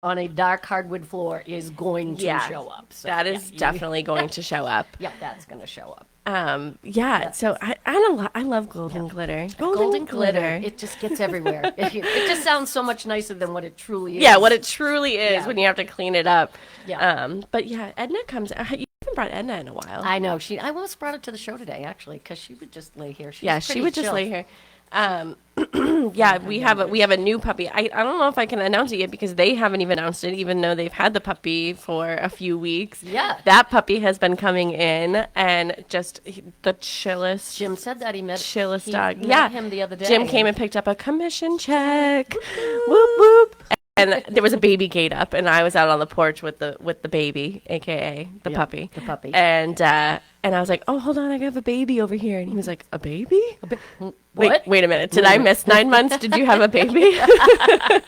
on a dark hardwood floor is going to Yeah, show up. So that yeah, is definitely going to show up. yeah, that's going to show up. Yeah, That's so I don't know, I love yeah. golden glitter. Golden Golden glitter. glitter. It just gets everywhere. It just sounds so much nicer than what it truly Yeah, what is. it truly is Yeah. when you have to clean it up. Yeah. But yeah, Edna comes. You haven't brought Edna in a while. I know. I almost brought it to the show today, actually, because she would just lay here. She's Yeah, she pretty would just chill. lay here. She Um, doesn't yeah, come we downstairs. have a new puppy. I don't know if I can announce it yet because they haven't even announced it, even though they've had the puppy for a few weeks. Yeah. That puppy has been coming in and just the chillest, Jim said that chillest he dog. met Yeah, him the other day. Jim came and picked up a commission check. Whoop whoop. And there was a baby gate up, and I was out on the porch with the baby, aka the Yeah, puppy, the puppy. and I was like, "Oh, hold on, I have a baby over here," and he was like, "A baby? What? Wait a minute. Did I miss 9 months? Did you have a baby?" I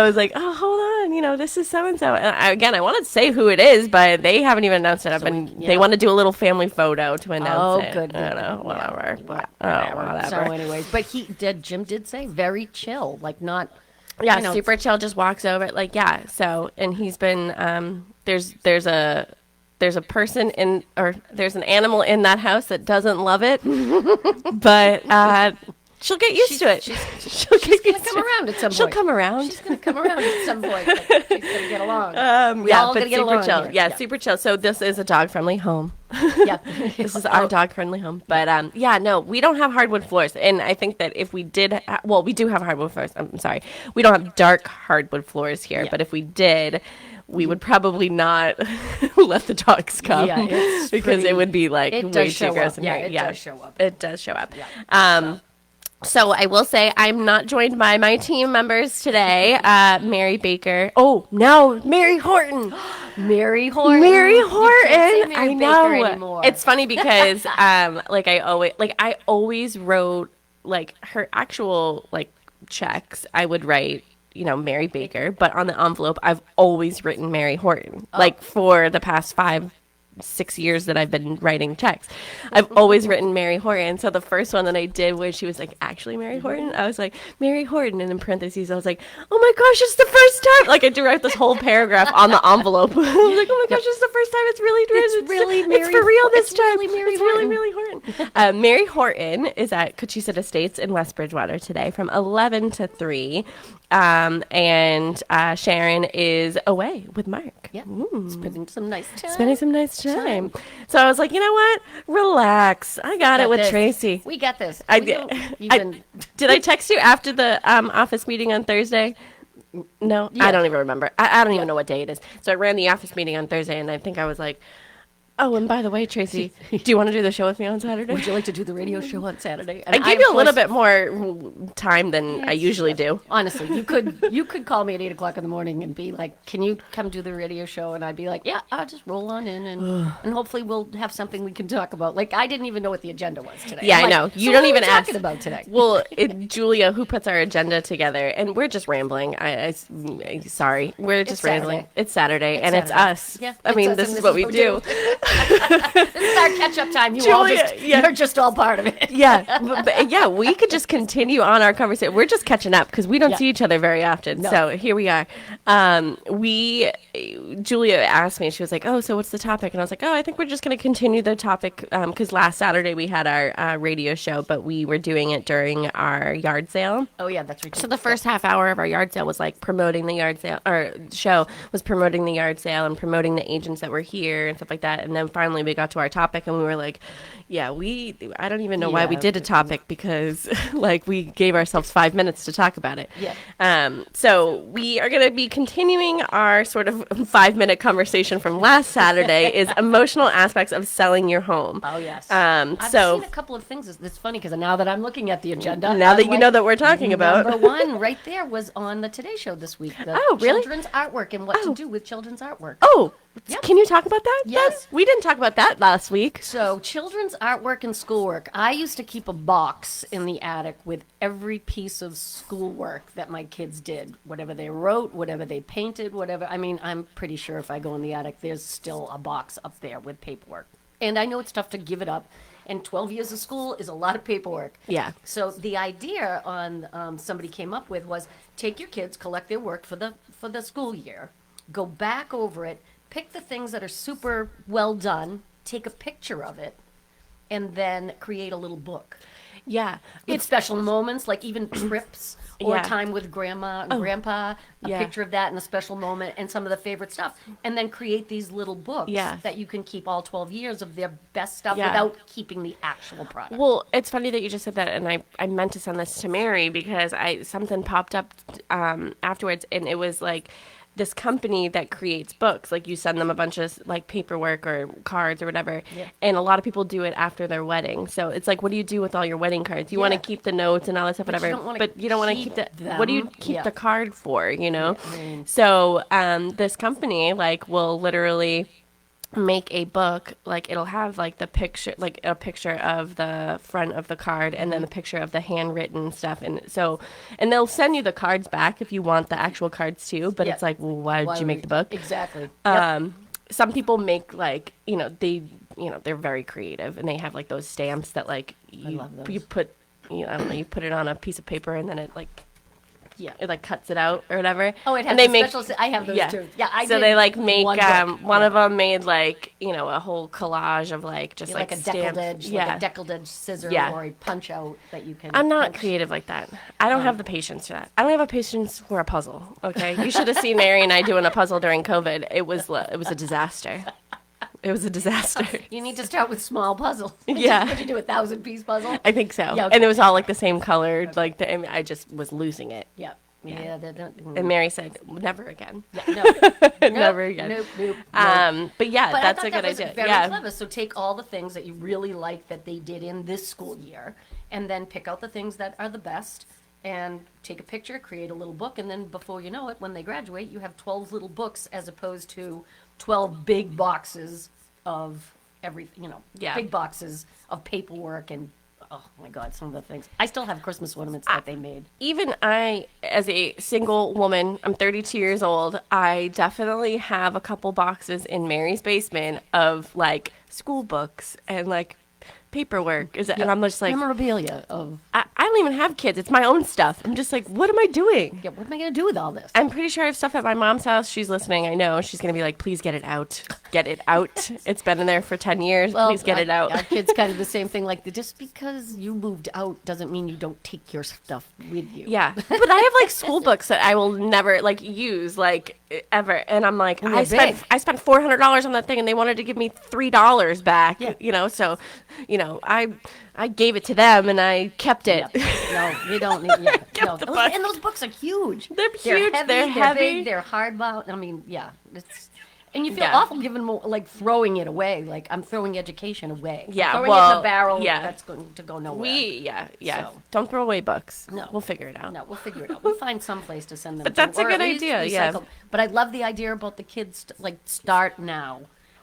was like, "Oh, hold on, this is so and so." And again, I wanted to say who it is, but they haven't even announced it. They want to do a little family photo to announce Oh, it. good. I don't know, Good. whatever. Yeah, But, whatever. whatever. So, anyways, but Jim did say very chill, like not. Yeah, you know, super chill. Just walks over, like yeah. So, and he's been there's a person in or there's an animal in that house that doesn't love it, but she'll get used to it. She'll She's get gonna used come to it. around at some point. She'll come around. She's gonna come around at some point. Like, she's gonna get along. We Yeah, all but gonna get super along chill. here. Yeah, super chill. So this is a dog friendly home. Yeah. This is our dog friendly home. But yeah, no, we don't have hardwood floors. And I think that if we did, well, we do have hardwood floors. I'm sorry. We don't have dark hardwood floors here. Yeah. But if we did, we would probably not let the dogs come Yeah, it's because pretty- it would be like it way does too show gross up. in Yeah, here. it does show up. It does show up. Yeah. So I will say I'm not joined by my team members today. Mary Baker. Oh, no, Mary Horton. Mary Horton. Mary You Horton. can't say Mary I Baker know. anymore. It's funny because I always wrote like her actual like checks. I would write Mary Baker, but on the envelope I've always written Mary Horton. Like for the past 5-6 years that I've been writing checks, I've always written Mary Horton. So the first one that I did where she was like, actually Mary Horton, I was like, Mary Horton, and in parentheses I was like, oh my gosh, it's the first time. Like I do write this whole paragraph on the envelope. I was like, oh my gosh, it's the first time. It's really it's for real this it's time. really Mary It's really Horton. Mary Horton. Mary Horton is at Cochise Estates in West Bridgewater today from 11 to 3. And Sharon is away with Mark. Yeah. Spending some nice time. Spending some nice time. So I was like, you know what? Relax. I got it with this. Tracy. We got this. I We did. don't even. Did I text you after the office meeting on Thursday? No, Yeah. I don't even remember. I don't even know what day it is. So I ran the office meeting on Thursday, and I think I was like, oh, and by the way, Tracy, do you want to do the show with me on Saturday? Would you like to do the radio show on Saturday? And I gave of you a little course- bit more time than I usually do. Honestly, you could call me at 8 o'clock in the morning and be like, "Can you come do the radio show?" And I'd be like, "Yeah, I'll just roll on in, and hopefully we'll have something we can talk about." Like I didn't even know what the agenda was today. Yeah, I'm I like, know. "So You what don't are we even ask. talking about today. Well, Julia, who puts our agenda together, and we're just rambling. Sorry, we're just rambling. Saturday. It's Saturday, and it's Saturday. us. Yeah, I it's mean, us, this and is what we do. This is our catch-up time. Julia, yeah. You're just all part of it. Yeah, but yeah, we could just continue on our conversation. We're just catching up because we don't Yeah. see each other very often. No. So here we are. Julia asked me, she was like, "Oh, so what's the topic?" And I was like, "Oh, I think we're just going to continue the topic because last Saturday we had our radio show, but we were doing it during our yard sale." Oh yeah, that's ridiculous. So the first half hour of our yard sale was like promoting the yard sale, or show was promoting the yard sale and promoting the agents that were here and stuff like that. And then finally we got to our topic and we were like, yeah, I don't even know why we Yeah. did a topic because like we gave ourselves 5 minutes to talk about it. Yeah. So we are going to be continuing our sort of 5-minute conversation from last Saturday is emotional aspects of selling your home. Oh yes. I've I've seen a couple of things. It's funny because now that I'm looking at the agenda, Now that I'm you know that we're talking about. number one right there was on the Today Show this week. The Oh, really? Children's artwork and what to do with children's artwork. Oh, Yep. can you talk about that? Yes. We didn't talk about that last week. So, children's artwork and schoolwork. I used to keep a box in the attic with every piece of schoolwork that my kids did. Whatever they wrote, whatever they painted, whatever. I mean, I'm pretty sure if I go in the attic, there's still a box up there with paperwork. And I know it's tough to give it up. And 12 years of school is a lot of paperwork. Yeah. So the idea on somebody came up with was take your kids, collect their work for the school year, go back over it, pick the things that are super well done, take a picture of it, and then create a little book. Yeah. With special moments, like even trips or Yeah. time with grandma and grandpa, a Yeah. picture of that and a special moment and some of the favorite stuff. And then create these little books Yeah. that you can keep all 12 years of their best stuff Yeah. without keeping the actual product. Well, it's funny that you just said that, and I meant to send this to Mary because something popped up afterwards, and it was like this company that creates books. Like you send them a bunch of like paperwork or cards or whatever, Yeah. and a lot of people do it after their wedding. So it's like, what do you do with all your wedding cards? You want to Yeah. keep the notes and all that stuff, But you whatever. don't wanna But you don't want to keep keep the. What do you them. keep Yeah. the card for? You know. I mean- So this company like will literally make a book, like it'll have like the picture, like a picture of the front of the card and then the picture of the handwritten stuff, and so and they'll send you the cards back if you want the actual cards too, but Yeah. it's like, well, why did Why you would make the book? Exactly. Yep. Some people make like, they're very creative, and they have like those stamps that like love those. you put, I don't know, you put it on a piece of paper and then it like Yeah. it like cuts it out or whatever. Oh, it has and they the make special. I have those too. Yeah, I so did they like make one book. one Yeah. of them made like a whole collage of like just Like a stamps. deckled edge, Yeah. like a deckled edge scissor Yeah. or a punch out that you can. I'm not punch. creative like that. I don't have the patience for that. I don't have a patience for a puzzle. Okay, you should have seen Mary and I doing a puzzle during COVID. It was a disaster. It was a disaster. You need to start with small puzzles. Yeah. Could you do a 1,000-piece puzzle? I think so. Yeah, okay. And it was all like the same color. Like I just was losing it. Yeah. Yeah. They don't. And Mary said, "Never again." No. Never again. Nope. But yeah, But that's I a thought good that was idea. very Yeah. clever. So take all the things that you really like that they did in this school year, and then pick out the things that are the best, and take a picture, create a little book, and then before you know it, when they graduate, you have 12 little books as opposed to 12 big boxes of everything. Yeah. Big boxes of paperwork and. Oh my God! Some of the things I still have Christmas ornaments that they made. Even I, as a single woman, I'm 32 years old, I definitely have a couple boxes in Mary's basement of like school books and like paperwork. And I'm just like, Memorabilia of I don't even have kids. It's my own stuff. I'm just like, what am I doing? yeah. What am I gonna do with all this? I'm pretty sure I have stuff at my mom's house. She's listening. I know. She's going to be like, please get it out. Get it out. It's been in there for 10 years. Please get it out. Our kids kind of the same thing. Like just because you moved out doesn't mean you don't take your stuff with you. Yeah. But I have like school books that I will never like use like ever. And I'm like, And I they're spent big. $400 on that thing and they wanted to give me $3 back, Yeah. so, I gave it to them and I kept it. No, you don't need. Yeah, no. the book. And those books are huge. They're huge, Heavy, they're heavy. big. They're hardbound. I mean, yeah. It's and you feel Yeah. awful giving more, like throwing it away. Like I'm throwing education away. Yeah, throwing it in well, a barrel. yeah. That's going to go nowhere. Yeah. So- Don't throw away books. No. We'll figure it out. No, we'll figure it out. We'll find some place to send them. But to, that's a or at good least idea, yeah. recycle. But I love the idea about the kids like start now,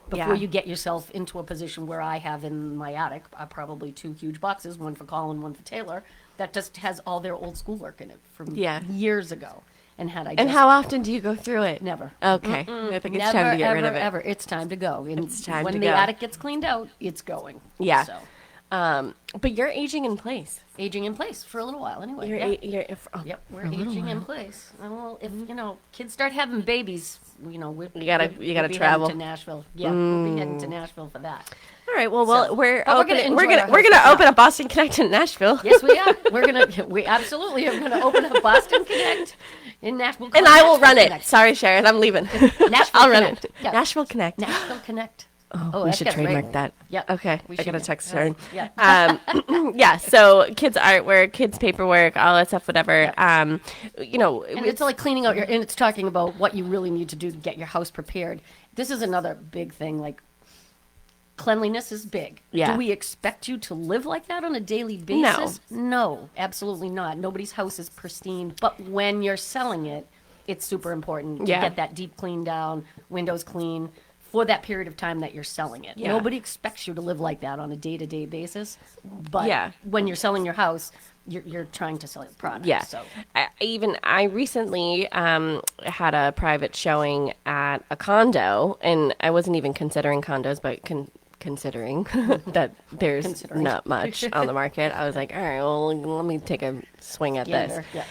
before Yeah. you get yourself into a position where I have in my attic probably 2 huge boxes, one for Colin, one for Taylor, that just has all their old schoolwork in it from Yeah. years ago. And had I And just how often do you go through it? never. Okay. I think it's Never, time to get ever, rid of it. ever. It's time to go. And It's time when to the go. attic gets cleaned out, it's going. Yeah. So But you're aging in place. aging in place for a little while anyway. Yeah. Yep, we're aging in place. And well, if kids start having babies, You gotta we'll be travel. heading to Nashville. Yeah, we'll be heading to Nashville for that. All right. Well, So- we're but we're opening. gonna We're enjoy gonna our we're gonna house. open a Boston Connect in Nashville. Yes, we are. We absolutely are going to open up Boston Connect in Nashville. And I will Nashville run it. Connect. Sorry, Sharon, I'm leaving. Nashville I'll run Connect. it. Yeah. Nashville Connect. Nashville Connect. Oh, we that's should got a trademark great- that. Yeah. Okay. we I gotta should. text Sharon. Yeah. Yeah. So kids artwork, kids paperwork, all that stuff, whatever. And it's like cleaning out and it's talking about what you really need to do to get your house prepared. This is another big thing. Like, cleanliness is big. Yeah. Do we expect you to live like that on a daily basis? No, absolutely not. Nobody's house is pristine. But when you're selling it, it's super important to Yeah. get that deep clean down, windows clean for that period of time that you're selling it. Yeah. Nobody expects you to live like that on a day-to-day basis. But Yeah. when you're selling your house, you're trying to sell your product. Yeah. So I recently had a private showing at a condo, and I wasn't even considering condos, but considering that there's not much on the market, I was like, all right, well, let me take a swing at this. Yeah.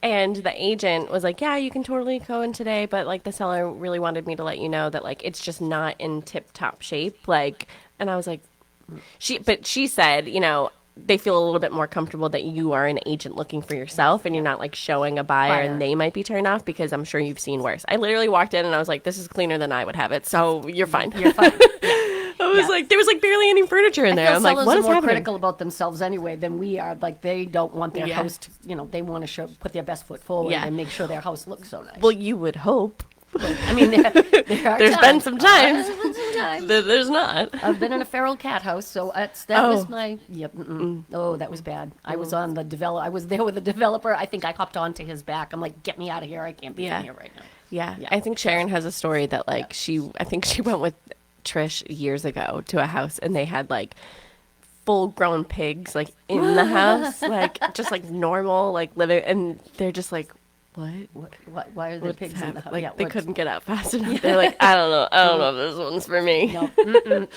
And the agent was like, yeah, you can totally go in today, but like the seller really wanted me to let you know that like it's just not in tip top shape. Like, and I was like, she said, you know, they feel a little bit more comfortable that you are an agent looking for yourself and you're not like showing a buyer and they might be turned off, because I'm sure you've seen worse. I literally walked in and I was like, this is cleaner than I would have it, so you're fine. You're fine. I was like, there was like barely any furniture in there. I'm like, what is more happening? critical about themselves anyway than we are. Like, they don't want their house to, you know, they want to put their best foot forward and make sure their house looks so nice. Well, you would hope. I mean, there's been some times. There's not. I've been in a feral cat house, so that was my. Yep. Oh, that was bad. I was on the I was there with the developer. I think I hopped onto his back. I'm like, get me out of here. I can't be in here right now. Yeah. I think Sharon has a story that like I think she went with Trish years ago to a house and they had like full-grown pigs like in the house, like just like normal like living, and they're just like, what? Why are there pigs in the house? Like they couldn't get out fast enough. They're like, I don't know if this one's for me. No,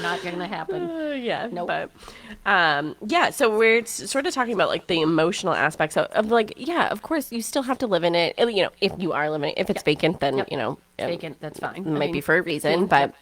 not gonna happen. Nope. But so we're sort of talking about like the emotional aspects of like, yeah, of course you still have to live in it. You know, if you are living, if it's vacant, then you know, vacant, that's fine. It might be for a reason, but.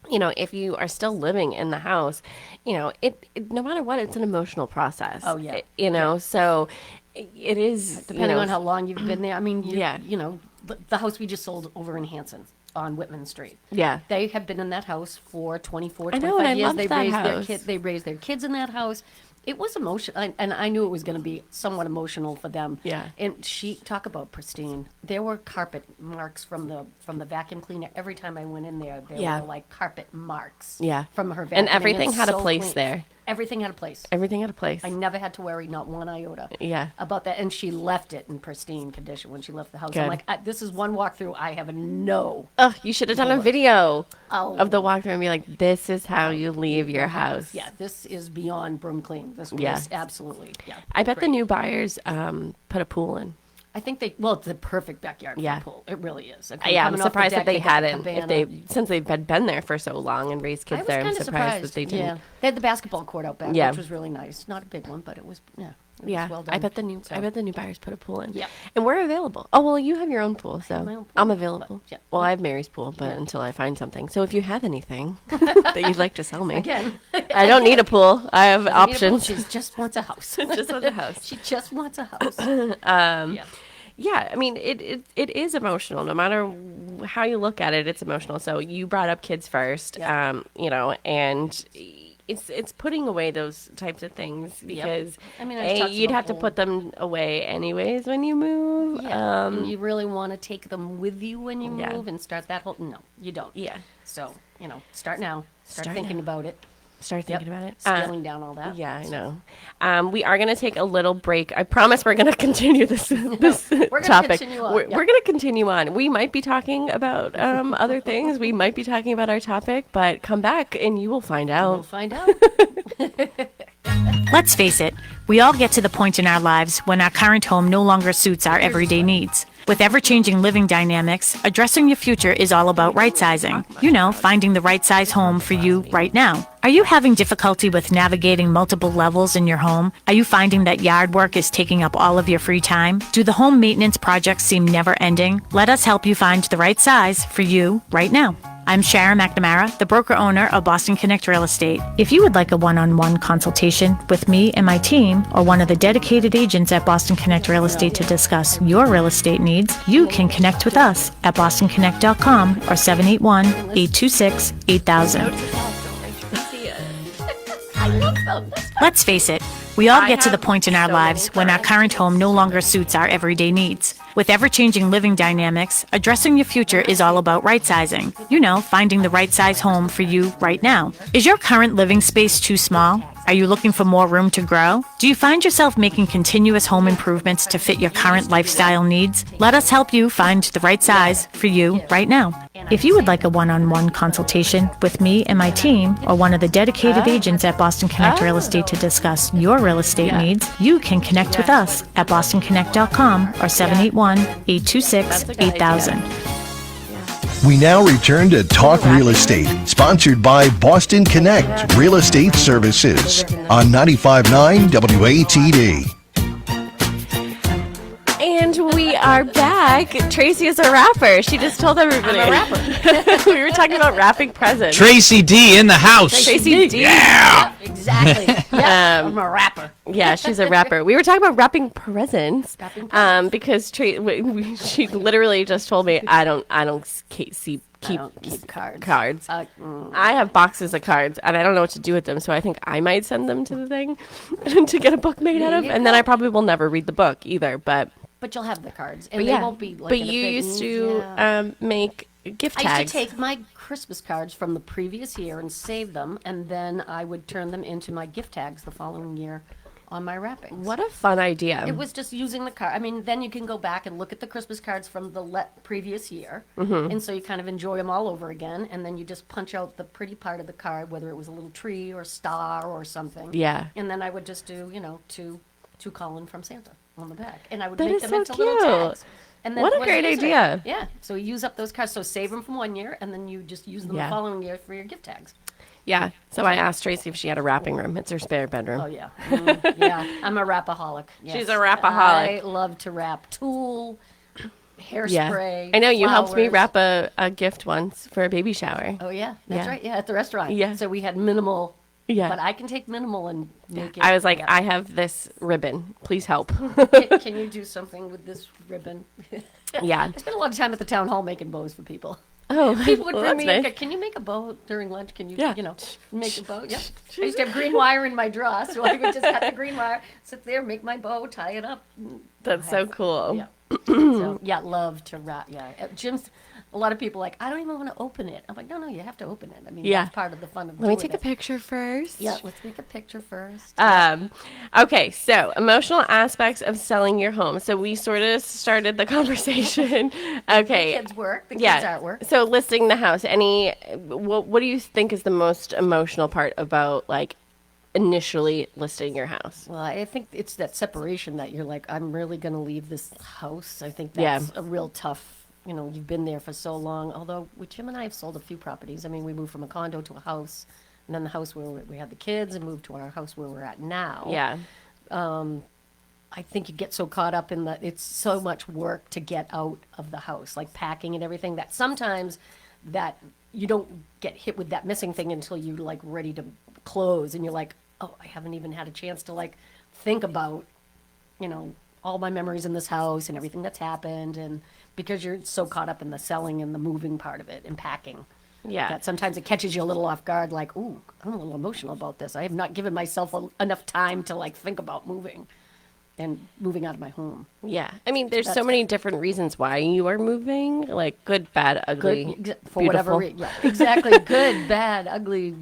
You know, if you are still living in the house, you know, it no matter what, it's an emotional process. Oh, yeah. You know, so it is. Depending on how long you've been there. I mean, you know, the house we just sold over in Hanson on Whitman Street. Yeah. They have been in that house for 24, 25 I know, and I years. loved that house. They raised their kids in that house. It was emotional, and I knew it was going to be somewhat emotional for them. Yeah. And talk about pristine. There were carpet marks from the vacuum cleaner. Every time I went in there, there were like carpet marks. Yeah. From her vacuum. And everything had a so place clean. there. Everything had a place. Everything had a place. I never had to worry, not one iota. Yeah. About that, and she left it in pristine condition when she left the house. Good. I'm like, this is one walkthrough. I have no. Oh, you should have done a video Oh. of the walkthrough and be like, this is how you leave your house. Yeah, this is beyond broom clean. This was absolutely. Yeah. I bet the new buyers put a pool in. I think it's the perfect backyard for Yeah. a pool. It really is. Yeah, I'm surprised that they had hadn't. Since they've been there for so long and raised kids there, I'm surprised that they didn't. Yeah, they had the basketball court out back, which was really nice. Not a big one, but it was it was well done. I bet the new buyers put a pool in. Yeah. And we're available. Oh well, you have your own pool, so my own pool, I'm available. but, Well, I have Mary's pool, but until I find something. So if you have anything that you'd like to sell me, Again, I don't need a pool. I have options. She just wants a house. Just want a house. She just wants a house. Yeah, I mean, it is emotional. No matter how you look at it, it's emotional. So you brought up kids first, you know, and it's putting away those types of things because I mean, you'd have to put them away anyways when you move. Yeah. And you really want to take them with you when you move and start that whole. No, you don't. Yeah. So start now. Start thinking now. about it. Start thinking about it. Scaling down all that. Yeah, I know. We are going to take a little break. I promise we're going to continue this We're topic. Continue on. We're going to continue on. We might be talking about other things. We might be talking about our topic, but come back and you will find out. We'll find out. Let's face it, we all get to the point in our lives when our current home no longer suits our everyday needs. With ever-changing living dynamics, addressing your future is all about right-sizing. You know, finding the right size home for you right now. Are you having difficulty with navigating multiple levels in your home? Are you finding that yard work is taking up all of your free time? Do the home maintenance projects seem never-ending? Let us help you find the right size for you right now. I'm Sharon McNamara, the broker-owner of Boston Connect Real Estate. If you would like a one-on-one consultation with me and my team, or one of the dedicated agents at Boston Connect Real Estate to discuss your real estate needs, you can connect with us at bostonconnect.com or 781-826-8000. Let's face it, we all get to the point in our lives when our current home no longer suits our everyday needs. With ever-changing living dynamics, addressing your future is all about right-sizing. You know, finding the right size home for you right now. Is your current living space too small? Are you looking for more room to grow? Do you find yourself making continuous home improvements to fit your current lifestyle needs? Let us help you find the right size for you right now. If you would like a one-on-one consultation with me and my team, or one of the dedicated agents at Boston Connect Real Estate to discuss your real estate needs, you can connect with us at bostonconnect.com or 781-826-8000. We now return to Talk Real Estate, sponsored by Boston Connect Real Estate Services on 95.9 WATD. And we are back. Tracy is a rapper. She just told everybody. I'm a rapper. We were talking about wrapping presents. Tracy D in the house. Tracy D. Yeah, exactly. Yeah, I'm a rapper. Yeah, she's a rapper. We were talking about wrapping presents. Wrapping presents. Because she literally just told me I don't keep cards. I have boxes of cards, and I don't know what to do with them, so I think I might send them to the thing to get a book made out of, and then I probably will never read the book either. But you'll have the cards, and they yeah, won't be like. but in a you big- used to yeah. make gift I tags. used to take my Christmas cards from the previous year and save them, and then I would turn them into my gift tags the following year on my wrappings. What a fun idea! It was just using the card. I mean, then you can go back and look at the Christmas cards from the previous year, and so you kind of enjoy them all over again. And then you just punch out the pretty part of the card, whether it was a little tree or star or something. Yeah. And then I would just do, to Colin from Santa on the back, and I would That make is them so into little cute. tags. And then What a was great use it. idea. Yeah. So you use up those cards. So save them from one year, and then you just use them Yeah. the following year for your gift tags. Yeah. So I asked Tracy if she had a wrapping room. It's her spare bedroom. Oh yeah, yeah. I'm a rapaholic. Yes. She's a rapaholic. I love to wrap tulle, hairspray. Yeah. I know you helped me flowers. wrap a gift once for a baby shower. Oh yeah, that's Yeah. right. Yeah, at the restaurant. Yeah. So we had minimal. Yeah. But I can take minimal and make it. I was like, yeah. I have this ribbon. Please help. Can you do something with this ribbon? Yeah. I spent a lot of time at the town hall making bows for people. Oh, People would well, bring that's me. nice. Can you make a bow during lunch? Can you, Yeah. make a bow? Yep. I used to have green wire in my drawer, so I would just cut the green wire, sit there, make my bow, tie it up. That's so cool. Yeah. So yeah, love to wrap. Yeah, Jim's. A lot of people are like, I don't even want to open it. I'm like, no, you have to open it. I mean, Yeah. that's part of the fun of Let me doing take a it. picture first. Yeah, let's take a picture first. Okay, so emotional aspects of selling your home. So we sort of started the conversation. Okay. Kids work. The kids Yeah. artwork. So listing the house. What do you think is the most emotional part about like initially listing your house? Well, I think it's that separation that you're like, I'm really going to leave this house. I think Yeah. that's a real tough. You've been there for so long. Although Jim and I have sold a few properties. I mean, we moved from a condo to a house, and then the house where we had the kids, and moved to our house where we're at now. Yeah. I think you get so caught up in it's so much work to get out of the house, like packing and everything, that sometimes that you don't get hit with that missing thing until you're like ready to close, and you're like, oh, I haven't even had a chance to like think about, all my memories in this house and everything that's happened, and because you're so caught up in the selling and the moving part of it and packing. Yeah. That sometimes it catches you a little off guard, like, ooh, I'm a little emotional about this. I have not given myself enough time to like think about moving out of my home. Yeah. I mean, there's so That's- many different reasons why you are moving, like good, bad, ugly, For whatever beautiful. exactly. Good, bad, ugly,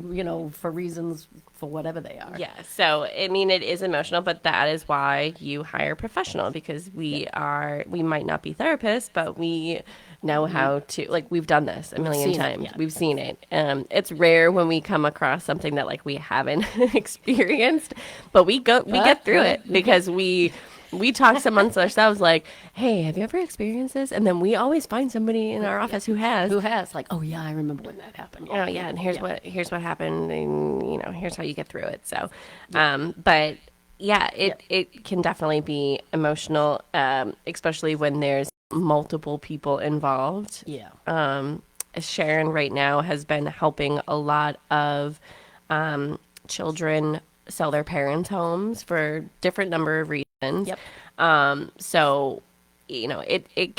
for reasons, for whatever they are. Yeah. So, I mean, it is emotional, but that is why you hire a professional, because we might not be therapists, but we know how to, like, we've done this a million seen it, times. yeah. We've seen it. It's rare when we come across something that like we haven't experienced, but we get through it because we talk amongst ourselves like, hey, have you ever experienced this? And then we always find somebody in our office who has. Who has, like, oh yeah, I remember when that happened. Oh yeah, and here's what happened, and here's how you get through it. So, but yeah, it can definitely be emotional, especially when there's multiple people involved. Yeah. Sharon right now has been helping a lot of children sell their parents' homes for different number of reasons. Yep. So, it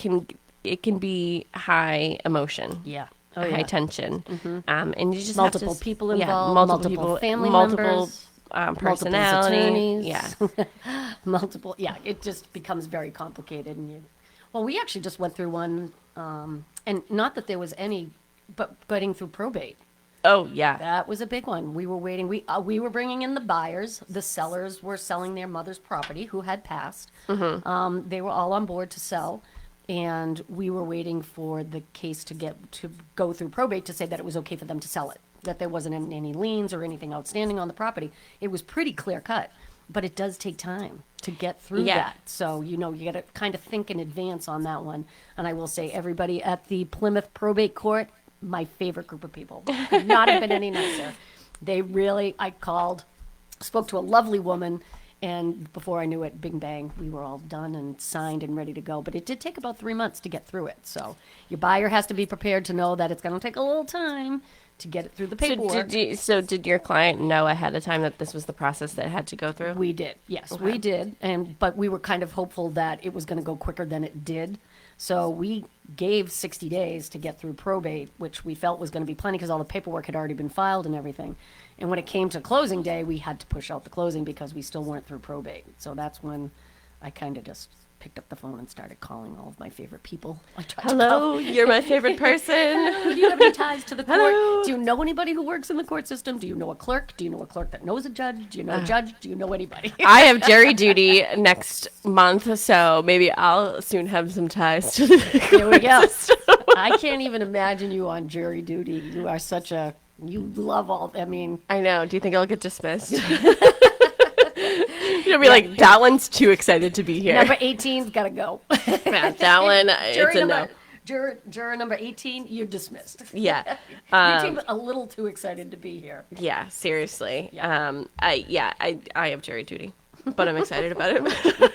can be high emotion. Yeah. High tension, and you just Multiple have to, people yeah, involved, multiple multiple people, family multiple members, personality, attorneys. yeah, Multiple. Yeah. It just becomes very complicated, and well, we actually just went through one, and not that there was any, but getting through probate. oh yeah, That was a big one. We were waiting. We were bringing in the buyers. The sellers were selling their mother's property, who had passed. They were all on board to sell, and we were waiting for the case to go through probate to say that it was okay for them to sell it, that there wasn't any liens or anything outstanding on the property. It was pretty clear cut, but it does take time to get through Yeah. that. So, you got to kind of think in advance on that one. And I will say, everybody at the Plymouth Probate Court, my favorite group of people. Could not have been any nicer. They really, I called, spoke to a lovely woman, and before I knew it, bing bang, we were all done and signed and ready to go. But it did take about 3 months to get through it. So your buyer has to be prepared to know that it's going to take a little time to get it through the paperwork. So did your client know ahead of time that this was the process that had to go through? We did, yes, we did, but we were kind of hopeful that it was going to go quicker than it did. So we gave 60 days to get through probate, which we felt was going to be plenty because all the paperwork had already been filed and everything. And when it came to closing day, we had to push out the closing because we still weren't through probate. So that's when I kind of just picked up the phone and started calling all of my favorite people. I tried to Hello, you're my favorite person. do you have any ties to the court? Hello. Do you know anybody who works in the court system? Do you know a clerk? Do you know a clerk that knows a judge? Do you know a judge? Do you know anybody? I have jury duty next month, so maybe I'll soon have some ties to the Here we go. I can't even imagine you on jury duty. You are you love I mean. I know. Do you think I'll get dismissed? You'll be like, that one's too excited to be here. Number 18's got to go. Yeah, that one, it's a no. Juror number 18, you're dismissed. Yeah. You seem a little too excited to be here. Yeah, seriously. Yeah. I have jury duty, but I'm excited about it.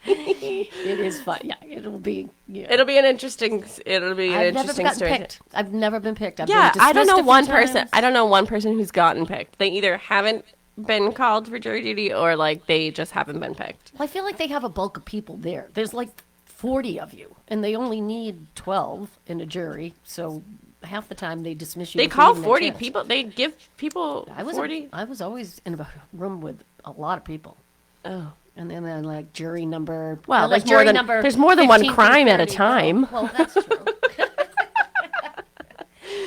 It is fun. Yeah, it'll be. It'll be an interesting I've never interesting gotten story. picked. I've never been picked. I've Yeah, been I don't dismissed know a few one person. times. I don't know one person who's gotten picked. They either haven't been called for jury duty or like they just haven't been picked. Well, I feel like they have a bulk of people there. There's like 40 of you, and they only need 12 in a jury. So half the time they dismiss you. They before call even a 40 chance. people. They give people I was 40. I was always in a room with a lot of people. Oh. And then like jury number. Well, like there's more than one 15 through crime at a 30. time. Well, that's true.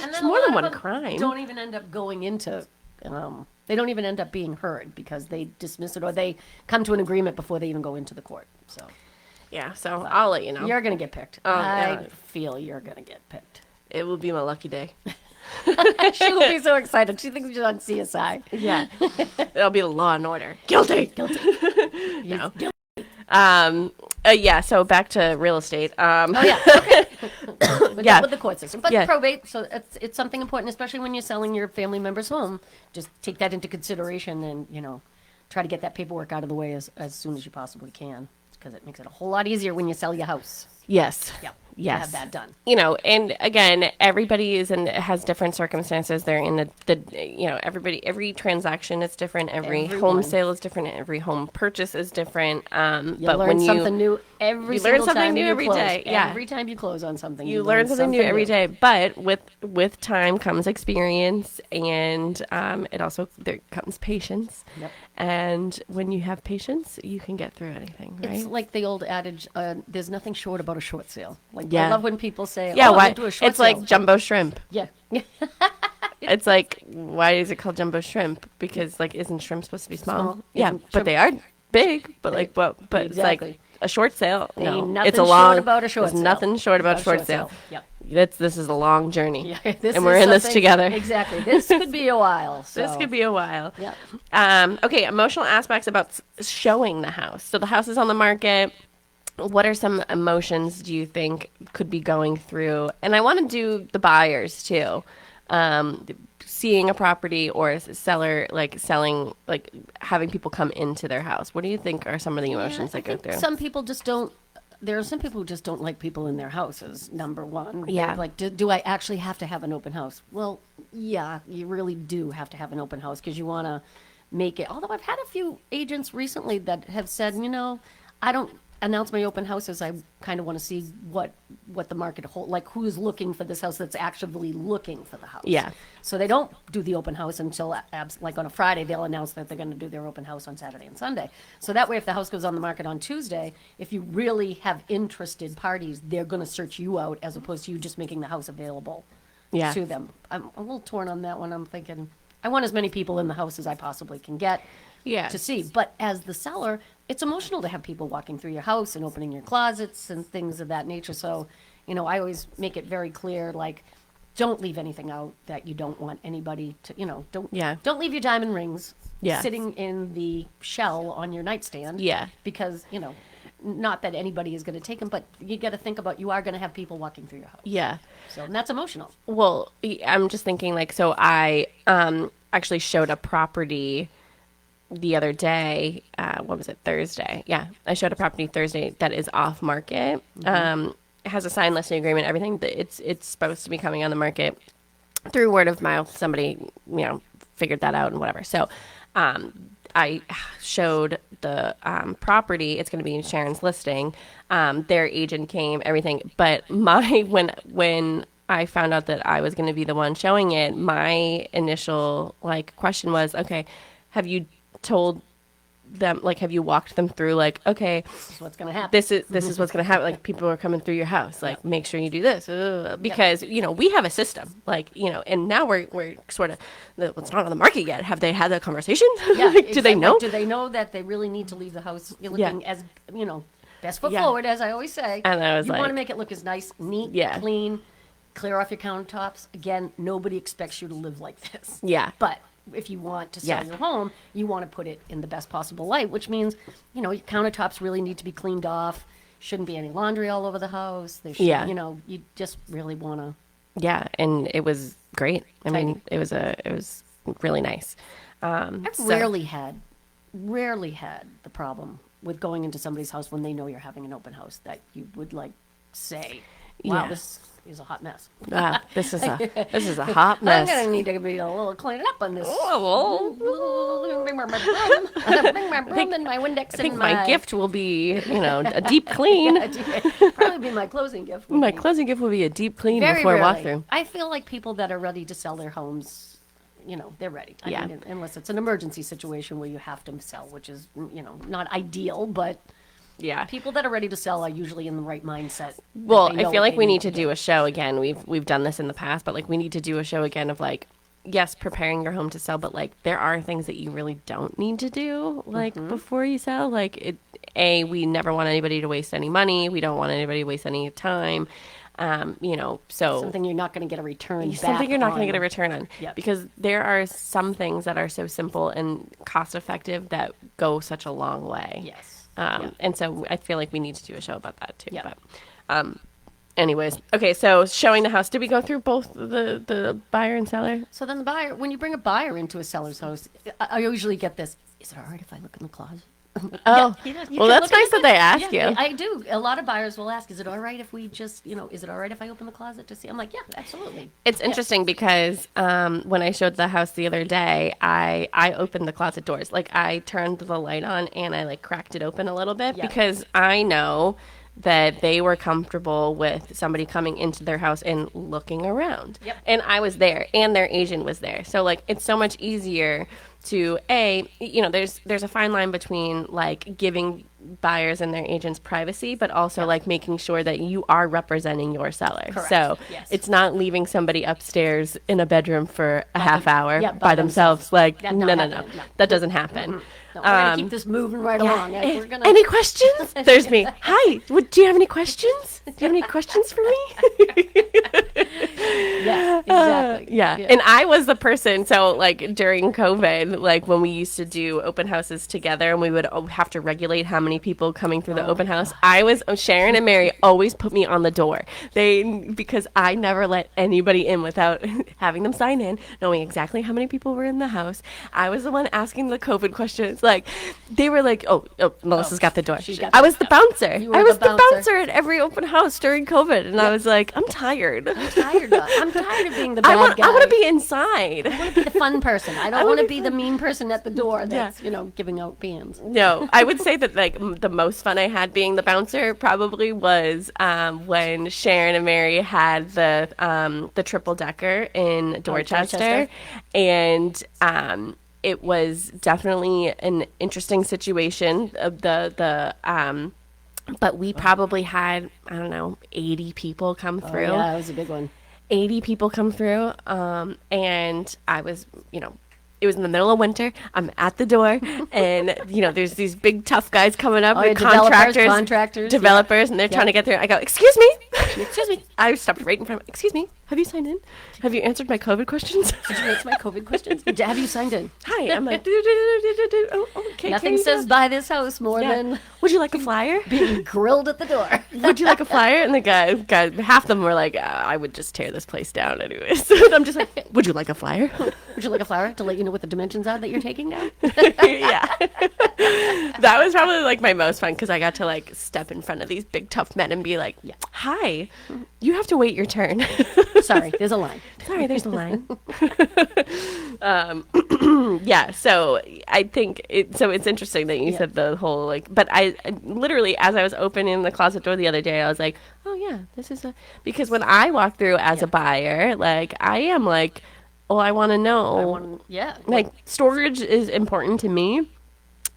And then more a than lot one of them crime. Don't even end up going into. They don't even end up being heard because they dismiss it or they come to an agreement before they even go into the court. So Yeah, so I'll let you know. you're gonna get picked. Oh, I yeah. feel you're gonna get picked. It will be my lucky day. She'll be so excited. She thinks she's on CSI. Yeah. It'll be Law and Order. Guilty. Guilty. No. Yeah, so back to real estate. Oh yeah. Okay. Yeah. With the court system, but Yeah. probate. So it's something important, especially when you're selling your family member's home. Just take that into consideration, and try to get that paperwork out of the way as soon as you possibly can, because it makes it a whole lot easier when you sell your house. Yes. Yeah. Yes. Have that done. And again, everybody has different circumstances. They're in every transaction is different. Every home Everyone. sale is different. Every home purchase is different. You But learn when something new every you learn single something time new you every close. day, yeah. Every time you close on something, you learn something new every day, but with time comes experience, and there comes patience. Yep. And when you have patience, you can get through anything, right? It's like the old adage: "There's nothing short about a short sale." Like I Yeah. love when people say, Yeah, "Oh, why? we'll do a short It's like sale." jumbo shrimp. Yeah. It's like, why is it called jumbo shrimp? Because like, isn't shrimp supposed to be small? Small. Yeah, Isn't but shrimp- they are big. But like, what? But Exactly. it's like a short sale. Ain't No, nothing it's a short long. about a short there's sale. nothing short about a short sale. Yep. This is a long journey, Yeah, this and we're is in this something- together. Exactly. This could be a while. So. This could be a while. Yeah. Okay, emotional aspects about showing the house. So the house is on the market. What are some emotions do you think could be going through? And I want to do the buyers too. Seeing a property or a seller selling, having people come into their house. What do you think are some of the emotions that go through? Some people just don't. There are some people who just don't like people in their houses. Number one. They're Yeah. Like, do I actually have to have an open house? Well, yeah, you really do have to have an open house because you want to make it. Although I've had a few agents recently that have said, I don't announce my open houses. I kind of want to see what the market hold, like who's looking for this house that's actively looking for the house. Yeah. So they don't do the open house until like on a Friday, they'll announce that they're going to do their open house on Saturday and Sunday. So that way, if the house goes on the market on Tuesday, if you really have interested parties, they're going to search you out as opposed to you just making the house available Yeah. to them. I'm a little torn on that one. I'm thinking I want as many people in the house as I possibly can get Yeah. to see. But as the seller, it's emotional to have people walking through your house and opening your closets and things of that nature. So, I always make it very clear, like, don't leave anything out that you don't want anybody to, don't leave your diamond rings Yeah. sitting in the shell on your nightstand. Yeah. Because, not that anybody is going to take them, but you got to think about, you are going to have people walking through your house. Yeah. So, and that's emotional. Well, I'm just thinking like, so I actually showed a property the other day. What was it? Thursday. Yeah. I showed a property Thursday that is off market. It has a signed listing agreement, everything. It's supposed to be coming on the market through word of mouth. Somebody, figured that out and whatever. So, I showed the property. It's going to be in Sharon's listing. Their agent came, everything. But when I found out that I was going to be the one showing it, my initial question was, okay, have you told them, have you walked them through, okay, This is what's going to happen. this is what's going to happen. People are coming through your house. Make sure you do this because we have a system. And now we're sort of, it's not on the market yet. Have they had that conversation? Yeah, Do they know? Do they know that they really need to leave the house looking as best foot forward, as I always say? And I was you want to like- make it look as nice, neat, Yeah. clean, clear off your countertops. Again, nobody expects you to live like this. Yeah. But if you want to sell Yeah. your home, you want to put it in the best possible light, which means, your countertops really need to be cleaned off. Shouldn't be any laundry all over the house. There should, Yeah. you just really want to. Yeah, and it was great. I mean, it was really nice. I've rarely had the problem with going into somebody's house when they know you're having an open house that you would say, wow, Yeah. this is a hot mess. This is a hot I'm mess. going to need to be a little cleaned up on this. Bring my broom. Bring my broom and my Windex I think and my gift will be, a deep clean. probably be my closing gift. My closing gift will be a deep clean Very before rarely. walkthrough. I feel like people that are ready to sell their homes, they're ready. I mean, unless it's an emergency situation where you have to sell, which is, not ideal, but Yeah. people that are ready to sell are usually in the right mindset. Well, They know I feel what like they we need to do a show again. We've done this in the past, but we need to do a show again of yes, preparing your home to sell, but there are things that you really don't need to do before you sell. We never want anybody to waste any money. We don't want anybody to waste any time. So something you're not going to get a return back something you're not going to on. get a return on. Yep. Because there are some things that are so simple and cost effective that go such a long way. Yes. And so I feel like we need to do a show about that too. Yeah. But, anyways, okay. So showing the house, did we go through both the buyer and seller? So then the buyer, when you bring a buyer into a seller's house, I usually get this, is it all right if I look in the closet? Oh, You well, can that's look in nice the that they ask closet. you. I do. A lot of buyers will ask, is it all right if we just, is it all right if I open the closet to see? I'm like, yeah, absolutely. It's interesting because when I showed the house the other day, I opened the closet doors. I turned the light on and I cracked it open a little bit Yeah. because I know that they were comfortable with somebody coming into their house and looking around. Yep. And I was there and their agent was there. So it's so much easier to there's a fine line between giving buyers and their agents privacy, but also making sure that you are representing your seller. Correct. So Yes. it's not leaving somebody upstairs in a bedroom for a half hour yeah, by by themselves. That's No, not no, happening. No. that doesn't happen. No, we're going to keep this moving right along. We're gonna, Any questions? There's me. Hi. Do you have any questions? Do you have any questions for me? yes, exactly. Yeah. And I was the person, so during COVID, when we used to do open houses together and we would have to regulate how many people coming through the open house, Sharon and Mary always put me on the door. Because I never let anybody in without having them sign in, knowing exactly how many people were in the house. I was the one asking the COVID questions. They were oh, Melissa's got the door. she's got I was the bouncer. You were I was the the bouncer. bouncer at every open house during COVID. And I was I'm tired. I'm tired of being the bad guy. I want to be inside. I want to be the fun person. I don't want to be the mean person at the door that's, giving out pans. No, I would say that the most fun I had being the bouncer probably was when Sharon and Mary had the triple decker in Dorchester, Dorchester. and it was definitely an interesting situation. But we probably had 80 people come through. Yeah, that was a big one. 80 people come through, and I was, it was in the middle of winter. I'm at the door, and there's these big tough guys coming up, yeah, with contractors, developers, and they're trying to get through. I go, excuse me. I stopped right in front of, excuse me, Have you signed in? Have you answered my COVID questions? Did you answer my COVID questions? Have you signed in? Hi, I'm like, oh, okay. Nothing says buy this house more than Would you like a flyer? being grilled at the door. Would you like a flyer? And the guy, half of them were like, I would just tear this place down anyways. I'm just like, would you like a flyer? Would you like a flower to let you know what the dimensions are that you're taking down? Yeah. That was probably like my most fun because I got to like step in front of these big tough men and be like, hi, you have to wait your turn. Sorry, there's a line. Sorry, there's a line. Yeah, so I think it's interesting that you said the whole like, but I literally, as I was opening the closet door the other day, I was like, oh yeah, this is because when I walk through as a buyer, like I am like, oh, I want to know, like storage is important to me.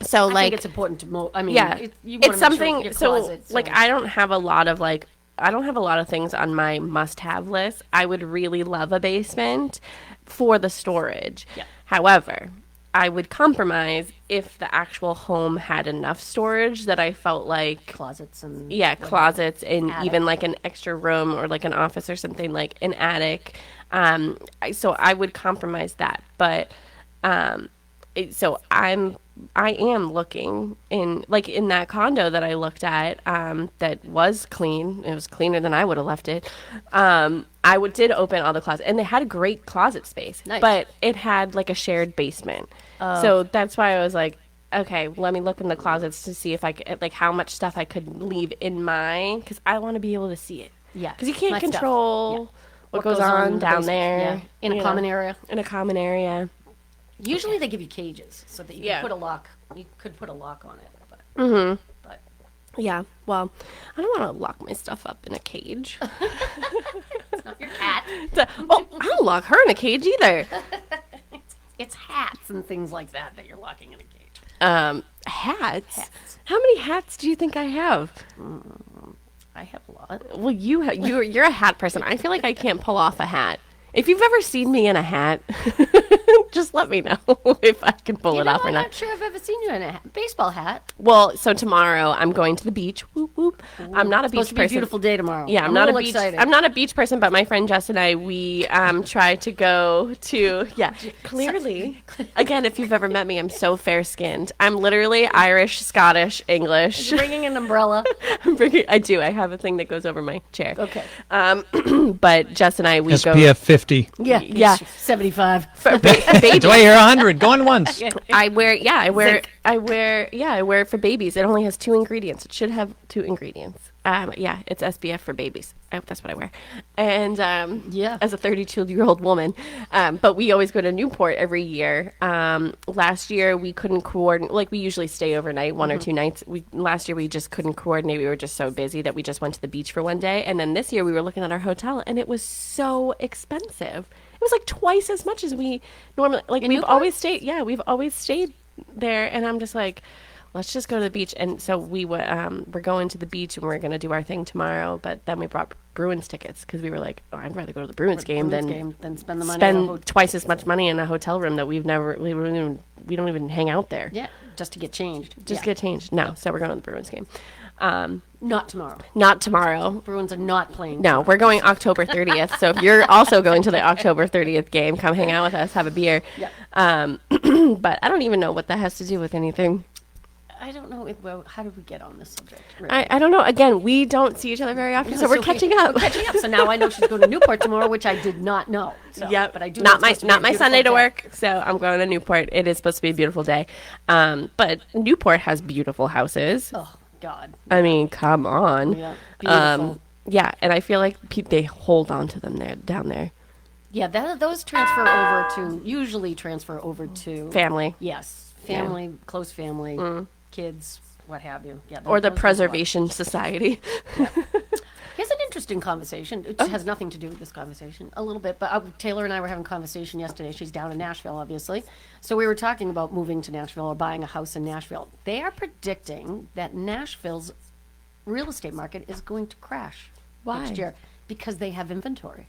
So I like, think it's important to I mean, yeah, you wanna it's make sure something. your So closet, like, I don't have a lot of things on my must-have list. I would really love a basement for the storage. Yeah. However, I would compromise if the actual home had enough storage that I felt like closets and closets and Attic. even like an extra room or like an office or something, like an attic. So I would compromise that, but I am looking in that condo that I looked at, that was clean. It was cleaner than I would have left it. Did open all the closets, and they had a great closet space, Nice. but it had like a shared basement. So that's why I was like, okay, let me look in the closets to see if I could, like, how much stuff I could leave in mine, because I want to be able to see it. Yeah. Because you can't My stuff. control Yeah. what goes on in the down basement. there. Yeah. In a you common know, area. In a common area. Usually they give you cages so that you Yeah. can put a lock. You could put a lock on it. But Yeah, well, I don't want to lock my stuff up in a cage. it's not your cat. I don't lock her in a cage either. It's hats and things like that you're locking in a cage. Hats? How many hats do you think I have? I have a lot. Well, you're a hat person. I feel like I can't pull off a hat. If you've ever seen me in a hat, just let me know if I can pull it off or I'm not. not sure I've ever seen you in a baseball hat. Well, so tomorrow I'm going to the beach. Whoop whoop. I'm not a Supposed beach to be a person. beautiful day tomorrow. Yeah, I'm not a beach. Excited. I'm not a beach person, but my friend Jess and I, we try to go to. Yeah, clearly. Again, if you've ever met me, I'm so fair skinned. I'm literally Irish, Scottish, English. You're bringing an umbrella. I do. I have a thing that goes over my chair. Okay. But Jess and I, we go. SPF 50. Yeah. 75. For baby. That's why you're 100. Going once. I wear it for babies. It only has 2 ingredients. It should have 2 ingredients. It's SPF for babies. That's what I wear. And as a 32-year-old woman, but we always go to Newport every year. Last year we couldn't coordinate. Like, we usually stay overnight, 1 or 2 nights. Last year we just couldn't coordinate. We were just so busy that we just went to the beach for one day. And then this year we were looking at our hotel, and it was so expensive. It was like twice as much as we normally, like, we've always stayed there. And I'm just like, let's just go to the beach. And so we're going to the beach, and we're going to do our thing tomorrow. But then we brought Bruins tickets because we were like, oh, I'd rather go to the Bruins game than spend the money. spend twice as much money in a hotel room that we don't even hang out there. Yeah, just to get changed. Get changed. No, so we're going to the Bruins game. Not tomorrow. Not tomorrow. Bruins are not playing. No, we're going October 30th. So if you're also going to the October 30th game, come hang out with us, have a beer. Yeah. But I don't even know what that has to do with anything. I don't know. How did we get on this subject? Really? I don't know. Again, we don't see each other very often, so we're catching up. We're catching up. So now I know she's going to Newport tomorrow, which I did not know. So, Yeah, but I do. Not know my it's supposed to be a Sunday to beautiful day. work, so I'm going to Newport. It is supposed to be a beautiful day. But Newport has beautiful houses. Oh God. I mean, come on. Yeah. Beautiful. Yeah, and I feel like they hold on to them down there. Yeah, those usually transfer over to Family. Yes, family, close family, kids, what have you. Yeah, Or the those are Preservation Society. Here's an interesting conversation. It has nothing to do with this conversation, a little bit, but Taylor and I were having a conversation yesterday. She's down in Nashville, obviously. So we were talking about moving to Nashville or buying a house in Nashville. They are predicting that Nashville's real estate market is going to crash next year because they have inventory.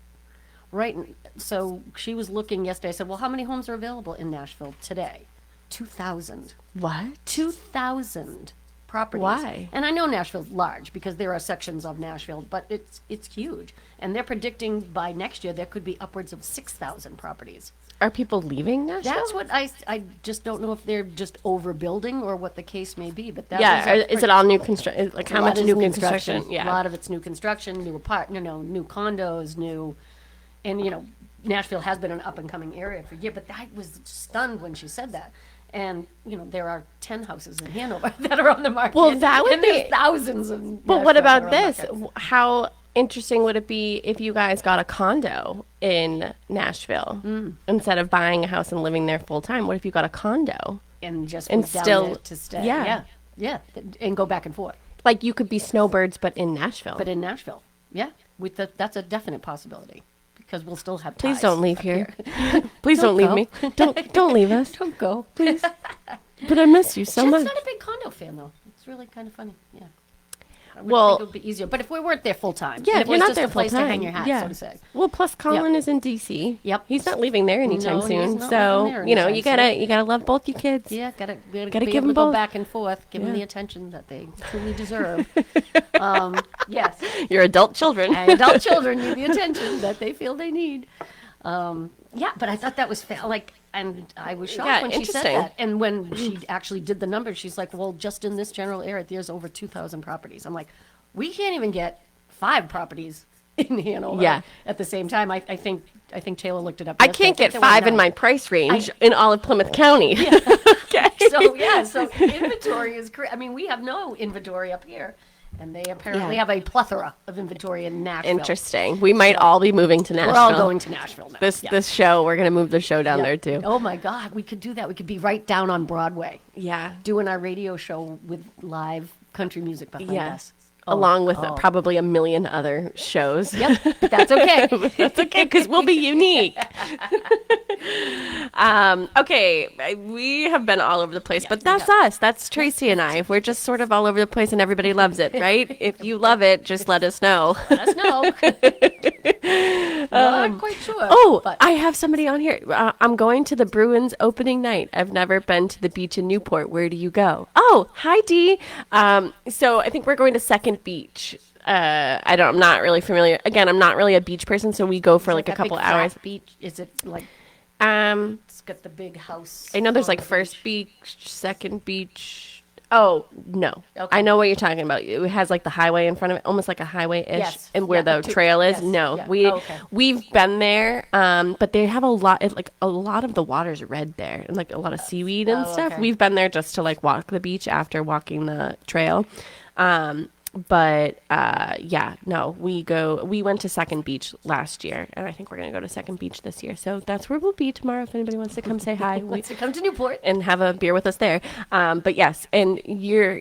Right. So she was looking yesterday. I said, well, how many homes are available in Nashville today? 2,000. What? 2,000 properties. Why? And I know Nashville's large because there are sections of Nashville, but it's huge. And they're predicting by next year there could be upwards of 6,000 properties. Are people leaving Nashville? That's what I just don't know if they're just overbuilding or what the case may be. But that Yeah, was is it all new construction? Like, a how lot much is new construction? A Yeah. lot of it's new construction, new new condos, and Nashville has been an up and coming area for years. But I was stunned when she said that. And there are 10 houses in Hanover that are on the market. Well, that would and there's be- thousands of. But what Nashville that about are on this? the market. How interesting would it be if you guys got a condo in Nashville instead of buying a house and living there full time? What if you got a condo? And just and moved down still- there to stay. yeah. Yeah, and go back and forth. Like, you could be snowbirds, but in Nashville. But in Nashville, yeah, that's a definite possibility because we'll still have. Please ties don't leave up here. Please don't Don't leave go. me. Don't leave us. Don't go. Please. But I miss you so Jen's much. not a big condo fan though. It's really kind of funny. Yeah. I would Well- think it would be easier, but if we weren't there full time, Yeah, and if it you're was not just there a place full to time. hang your hat, yeah. so to say. Well, plus Colin is in DC. Yep. He's not leaving there anytime No, he's soon. not So leaving there you anytime you gotta love both your kids. Yeah, gotta Gotta be give able 'em to go both. back and forth, give them Yeah. the attention that they truly deserve. Yes, Your adult children. and adult children need the attention that they feel they need. Yeah, but I thought that was and I was shocked Yeah, when she said interesting. that. And when she actually did the numbers, she's like, "Well, just in this general area, there's over 2,000 properties." I'm like, "We can't even get 5 properties in Hanover Yeah. at the same time." I think Taylor looked it up. I yesterday. can't get think there were 5 in 9. my price range in all of Plymouth County. Okay. So inventory is I mean, we have no inventory up here, and they apparently Yeah. have a plethora of inventory in Nashville. Interesting. We might all be moving to Nashville. We're all going to Nashville now. This Yeah. this show. We're gonna move the show down Yeah. there too. Oh my God, we could do that. We could be right down on Broadway, Yeah. doing our radio show with live country music behind Yeah. us. Oh, Along with oh. probably a million other shows. Yep, but that's okay. That's okay because we'll be unique. Okay, we have been all over the place, but that's us. That's Tracy and I. We're just sort of all over the place, and everybody loves it, right? If you love it, just let us know. Let us know. Not quite sure. Oh, but I have somebody on here. I'm going to the Bruins opening night. I've never been to the beach in Newport. Where do you go? Oh, hi, Dee. So I think we're going to Second Beach. I'm not really familiar. Again, I'm not really a beach person, so we go for like a that couple big flat hours. Beach, is it like Um, it's got the big house? I know there's on like the First Beach, Second Beach. Oh, no. Okay. I know what you're talking about. It has like the highway in front of it, almost like a highway-ish. Yes. And where Yeah, the trail is. yes. No, Yeah. we Oh, okay. we've been there, but they have a lot of the water's red there, and like a lot of seaweed and Oh, stuff. okay. We've been there just to like walk the beach after walking the trail. But yeah, no, we went to Second Beach last year, and I think we're gonna go to Second Beach this year. So that's where we'll be tomorrow. If anybody wants to come say hi, Wants to come to Newport. and have a beer with us there. But yes, and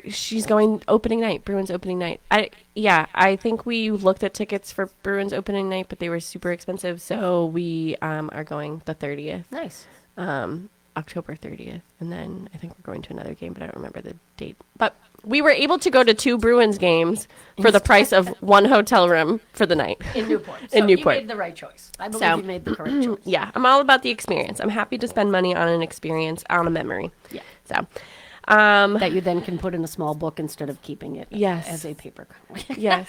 she's going opening night, Bruins opening night. I think we looked at tickets for Bruins opening night, but they were super expensive. So we are going the 30th, Nice. October 30th. And then I think we're going to another game, but I don't remember the date. But we were able to go to 2 Bruins games for the price of 1 hotel room for the night. In Newport. In So Newport. you made the right choice. I believe So- you made the correct choice. Yeah, I'm all about the experience. I'm happy to spend money on an experience, on a memory. Yeah. So, That you then can put in a small book instead of keeping it Yes. as a paper copy. yes.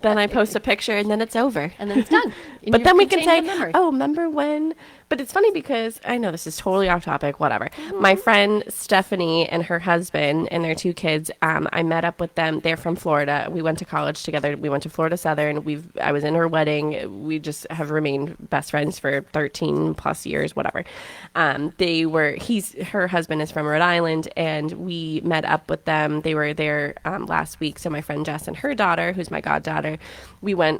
Then I post a picture and then it's over. And then it's done. And But you've then we can contained say, the memory. oh, remember when? But it's funny because I know this is totally off topic, whatever. Mm-hmm. My friend Stephanie and her husband and their 2 kids, I met up with them. They're from Florida. We went to college together. We went to Florida Southern. I was in her wedding. We just have remained best friends for 13 plus years, whatever. Her husband is from Rhode Island, and we met up with them. They were there last week. So my friend Jess and her daughter, who's my goddaughter,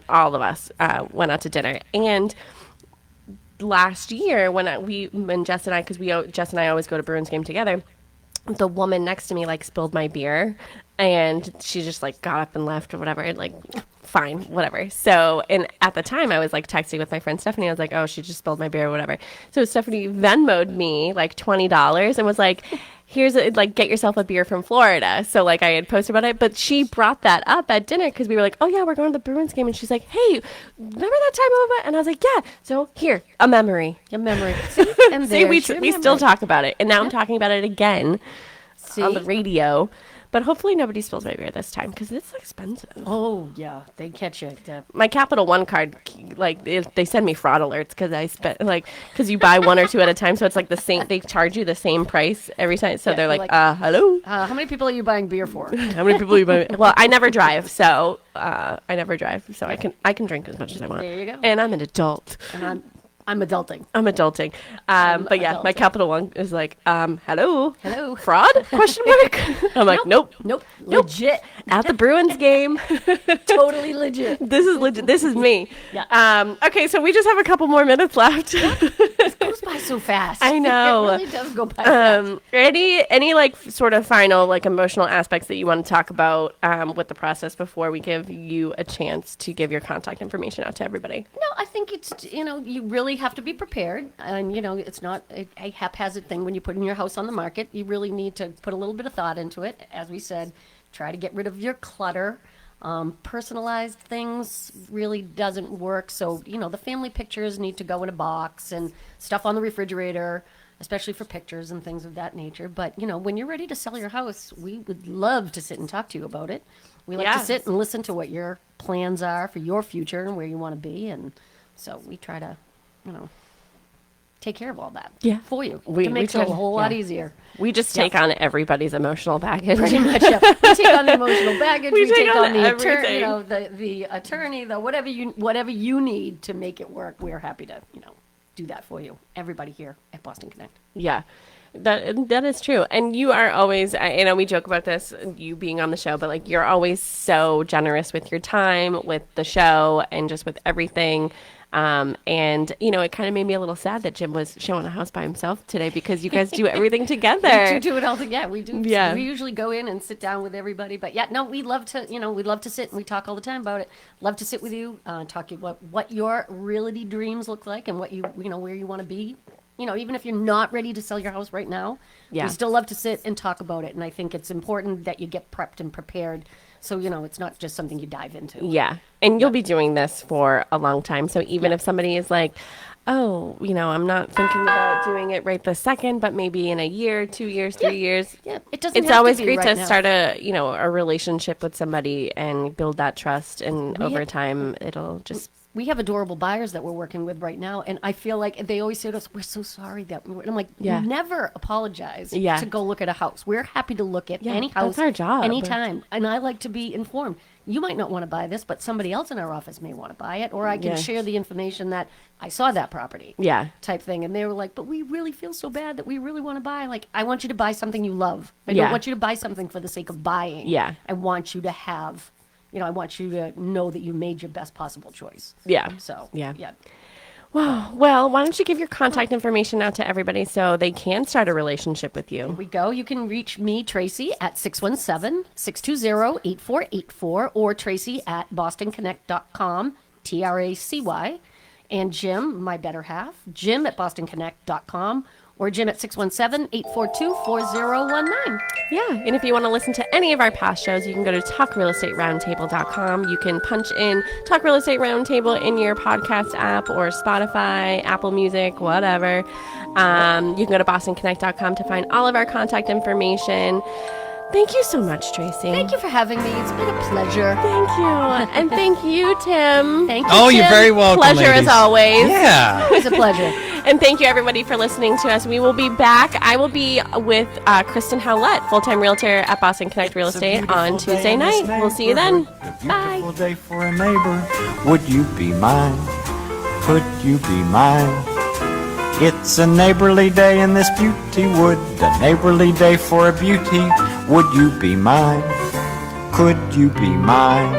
all of us went out to dinner. And last year when Jess and I, because Jess and I always go to Bruins game together, the woman next to me like spilled my beer, and she just like got up and left or whatever, and like fine, whatever. So, and at the time I was like texting with my friend Stephanie. I was like, oh, she just spilled my beer or whatever. So Stephanie Venmo'd me like $20 and was like, get yourself a beer from Florida. So like I had posted about it, but she brought that up at dinner because we were like, oh yeah, we're going to the Bruins game. And she's like, hey, remember that time? And I was like, yeah. So here, a memory. Your memory. See? And See, we there's your still memory. talk about it. And now I'm talking about it again See? on the radio. But hopefully nobody spills my beer this time because it's expensive. Oh, yeah, they catch you. My Capital One card, like they send me fraud alerts because I spent because you buy one or two at a time, so it's like the same. They charge you the same price every time. So Yeah, they're you're like, like, hello. How many people are you buying beer for? How many people you buy? Well, I never drive, so I can drink as much as I want. There you go. And I'm an adult. And I'm adulting. I'm adulting. But yeah, my adulting. Capital One is like, hello. Hello. Fraud? Question mark. I'm like, nope. Nope. Legit. At the Bruins game. Totally legit. This is legit. This is me. Yeah. Okay, so we just have a couple more minutes left. It goes by so fast. I know. It really does go by fast. Any like sort of final like emotional aspects that you want to talk about with the process before we give you a chance to give your contact information out to everybody? No, I think it's, you really have to be prepared. And, it's not a haphazard thing when you put in your house on the market. You really need to put a little bit of thought into it. As we said, try to get rid of your clutter. Personalized things really doesn't work. So, the family pictures need to go in a box and stuff on the refrigerator, especially for pictures and things of that nature. But, when you're ready to sell your house, we would love to sit and talk to you about it. We like to Yes. sit and listen to what your plans are for your future and where you want to be. And so we try to, take care of all that for you to make it a whole lot easier. We just take on everybody's emotional baggage. Pretty much, yeah. We take on the emotional baggage. We take on the everything. the attorney, whatever you need to make it work. We're happy to do that for you. Everybody here at Boston Connect. Yeah. That is true. And you are always, we joke about this, you being on the show, but like you're always so generous with your time, with the show, and just with everything. And it kind of made me a little sad that Jim was showing a house by himself today because you guys do everything together. We do it all together. We do. Yeah. We usually go in and sit down with everybody. But yeah, no, we love to, we love to sit and we talk all the time about it. Love to sit with you, talk about what your realty dreams look like and what where you want to be. Even if you're not ready to sell your house right now, we still love to sit and talk about it. And I think it's important that you get prepped and prepared. So, it's not just something you dive into. Yeah. And you'll be doing this for a long time. So even if somebody is like, oh, I'm not thinking about doing it right this second, but maybe in a year, 2 years, 3 years. Yeah. It doesn't It's have always to be great right to now. start a relationship with somebody and build that trust. And over time, it'll just... We have adorable buyers that we're working with right now, and I feel like they always say to us, "We're so sorry that." And I'm like, "Never apologize to go look at a house. We're happy to look at any house, that's our job. anytime." And I like to be informed. You might not want to buy this, but somebody else in our office may want to buy it, or I can share the information that I saw that property, type thing. And they were like, "But we really feel so bad that we really want to buy. Like, I want you to buy something you love. I don't want you to buy something for the sake of buying. I want you to have." I want you to know that you made your best possible choice. Yeah. So, yeah. Well, why don't you give your contact information out to everybody so they can start a relationship with you? Here we go. You can reach me, Tracy, at 617-620-8484 or Tracy at bostonconnect.com, TRACY. And Jim, my better half, Jim at bostonconnect.com or Jim at 617-842-4019. Yeah, and if you want to listen to any of our past shows, you can go to talkrealestateroundtable.com. You can punch in Talk Real Estate Roundtable in your podcast app or Spotify, Apple Music, whatever. You can go to bostonconnect.com to find all of our contact information. Thank you so much, Tracy. Thank you for having me. It's been a pleasure. Thank you. And thank you, Tim. Thank you, Oh, Tim. you're very welcome, Pleasure ladies. as always. Yeah. It's a pleasure. And thank you, everybody, for listening to us. We will be back. I will be with Kristen Howlett, full-time realtor at Boston Connect Real Estate on Tuesday night. We'll see you then. Bye. Beautiful day for a neighbor. Would you be mine? Could you be mine? It's a neighborly day in this beauty wood. A neighborly day for a beauty. Would you be mine? Could you be mine?